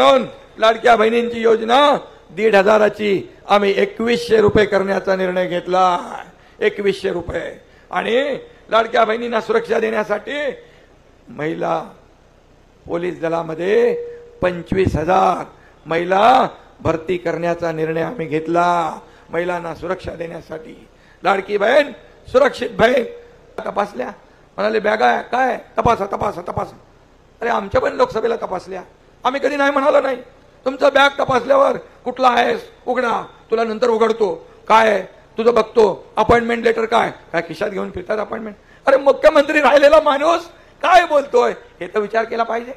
म्हणून लाडक्या बहिणींची योजना 1,500ची आम्ही 2100 रुपये करण्याचा निर्णय घेतला. 2100 रुपये. आणि लाडक्या बहिणींना सुरक्षा देण्यासाठी महिला पोलीस दलामध्ये 25,000 महिला भरती करण्याचा निर्णय आम्ही घेतला. महिलांना सुरक्षा देण्यासाठी. लाडकी बहीण सुरक्षित बहीण. तपासल्या म्हणाले बॅगा काय तपासा तपासा तपासा. अरे आमच्या पण लोकसभेला तपासल्या. आम्ही कधी नाही म्हणालो नाही. तुमचा बॅग तपासल्यावर कुठला आहेस उघडा, तुला नंतर उघडतो. काय तुझं बघतो. अपॉइंटमेंट लेटर काय काय खिशात घेऊन फिरतात अपॉइंटमेंट. अरे मुख्यमंत्री राहिलेला माणूस काय बोलतोय हे तर विचार केला पाहिजे.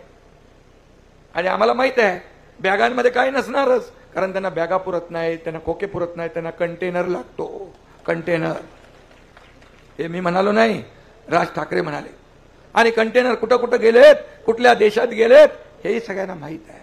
आणि आम्हाला माहित आहे बॅगांमध्ये काय नसणारच, कारण त्यांना बॅगा पुरत नाही, त्यांना खोके पुरत नाही, त्यांना कंटेनर लागतो. कंटेनर हे मी म्हणालो नाही, राज ठाकरे म्हणाले. आणि कंटेनर कुठं कुठं गेलेत, कुठल्या देशात गेलेत हेही सगळ्यांना माहित आहे.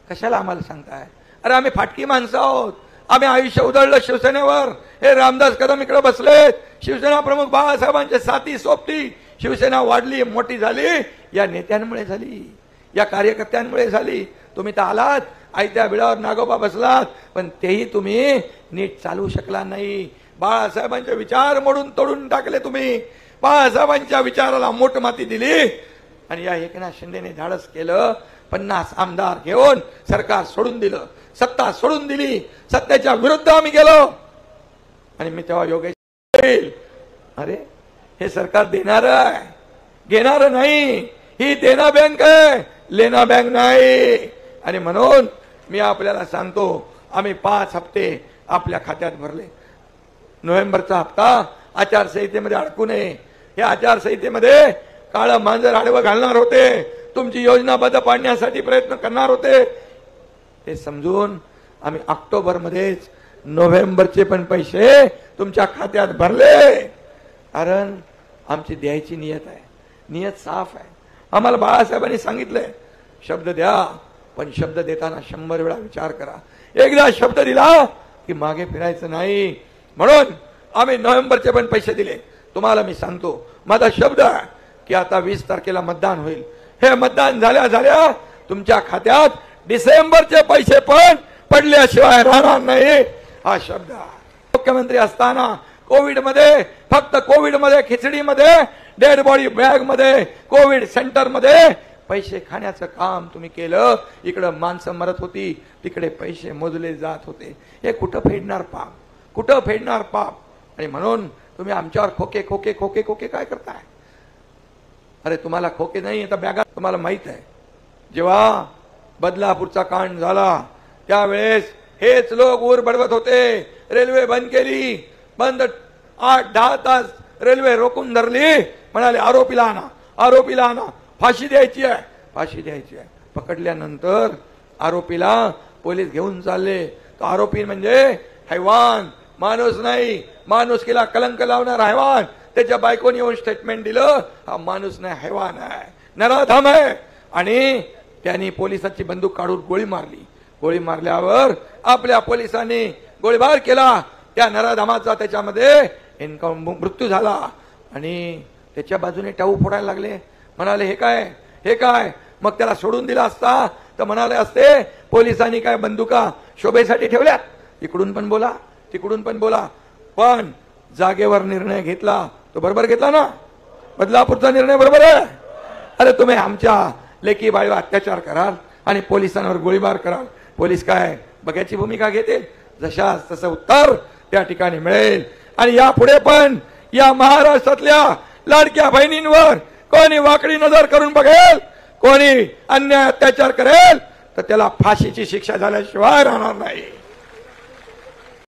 कशाला आम्हाला सांगताय. अरे आम्ही फाटकी माणसं आहोत. आम्ही आयुष्य उधळलं शिवसेनेवर. हे रामदास कदम इकडे बसलेत. शिवसेना प्रमुख बाळासाहेबांचे साथी सोबती. शिवसेना वाढली मोठी झाली या नेत्यांमुळे झाली, या कार्यकर्त्यांमुळे झाली. तुम्ही तर आलात आयत्या बिळावर नागोबा बसलात, पण तेही तुम्ही नीट चालवू शकला नाही. बाळासाहेबांचे विचार मोडून तोडून टाकले तुम्ही. बाळासाहेबांच्या विचाराला मोठ माती दिली. आणि या एकनाथ शिंदेने धाडस केलं. 50 आमदार घेऊन सरकार सोडून दिलं, सत्ता सोडून दिली. सत्तेच्या विरुद्ध आम्ही गेलो. आणि मी तेव्हा योगेश अरे हे सरकार देणार आहे, घेणार नाही. ही देना बँक आहे, लेना बँक नाही. आणि म्हणून मी आपल्याला सांगतो आम्ही 5 हप्ते आपल्या खात्यात भरले. नोव्हेंबरचा हप्ता आचारसंहितेमध्ये अडकू नये. या आचारसंहितेमध्ये काळं मांजर आडवं घालणार होते. तुमची योजना बंद पाडण्यासाठी प्रयत्न करणार होते. ते समजून आम्ही ऑक्टोबरमध्येच नोव्हेंबरचे पण पैसे तुमच्या खात्यात भरले. कारण आमची द्यायची नियत आहे. नियत साफ आहे. आम्हाला बाळासाहेबांनी सांगितलंय शब्द द्या, पण शब्द देताना 100 वेळा विचार करा. एकदा शब्द दिला की मागे फिरायचं नाही. म्हणून आम्ही नोव्हेंबरचे पण पैसे दिले. तुम्हाला मी सांगतो माझा शब्द आहे की आता 20 तारखेला मतदान होईल. हे मतदान झाल्या झाल्या तुमच्या खात्यात डिसेंबरचे पैसे पण पडल्याशिवाय राहणार नाही. हा शब्द मुख्यमंत्री असताना कोविडमध्ये, फक्त कोविडमध्ये, खिचडीमध्ये, डेड बॉडी बॅग मध्ये, कोविड सेंटर मध्ये पैसे खाण्याचं काम तुम्ही केलं. इकडे माणसं मरत होती, तिकडे पैसे मोजले जात होते. हे कुठं फेडणार पाप, कुठं फेडणार पाप. आणि म्हणून तुम्ही आमच्यावर खोके खोके खोके खोके काय करताय. अरे तुम्हाला खोके नाही आता बॅगा. तुम्हाला माहित आहे जेव्हा बदलापूरचा कांड झाला त्यावेळेस हेच लोक ऊर बडवत होते. रेल्वे बंद केली. बंद 8-10 तास रेल्वे रोखून धरली. म्हणाले आरोपीला आणा, आरोपीला आणा, फाशी द्यायची आहे, फाशी द्यायची आहे. पकडल्यानंतर आरोपीला पोलीस घेऊन चालले. तो आरोपी म्हणजे हैवान, माणूस नाही. माणुसकीला कलंक लावणार हैवान. त्याच्या बायकोने येऊन स्टेटमेंट दिलं हा माणूस नाही हैवान आहे, नराधम आहे. आणि त्यांनी पोलिसाची बंदूक काढून गोळी मारली. गोळी मारल्यावर आपल्या पोलिसांनी गोळीबार केला. त्या नराधमाचा त्याच्यामध्ये मृत्यू झाला. आणि त्याच्या बाजूने टाऊ फोडायला लागले. म्हणाले हे काय, हे काय. मग त्याला सोडून दिला असता तर म्हणाले असते पोलिसांनी काय बंदुका शोभेसाठी ठेवल्यात. इकडून पण बोला, तिकडून पण बोला. पण जागेवर निर्णय घेतला तो बरोबर घेतला ना. बदलापूरचा निर्णय बरोबर आहे. अरे तुम्ही आमच्या लेकी बाळीवर अत्याचार कराल आणि पोलिसांवर गोळीबार कराल. पोलीस काय बघ्याची भूमिका घेतील. जशास तसं उत्तर त्या ठिकाणी मिळेल. आणि यापुढे पण या महाराष्ट्रातल्या लाडक्या बहिणींवर कोणी वाकडी नजर करून बघेल, कोणी अन्याय अत्याचार करेल तर त्याला फाशीची शिक्षा झाल्याशिवाय राहणार नाही.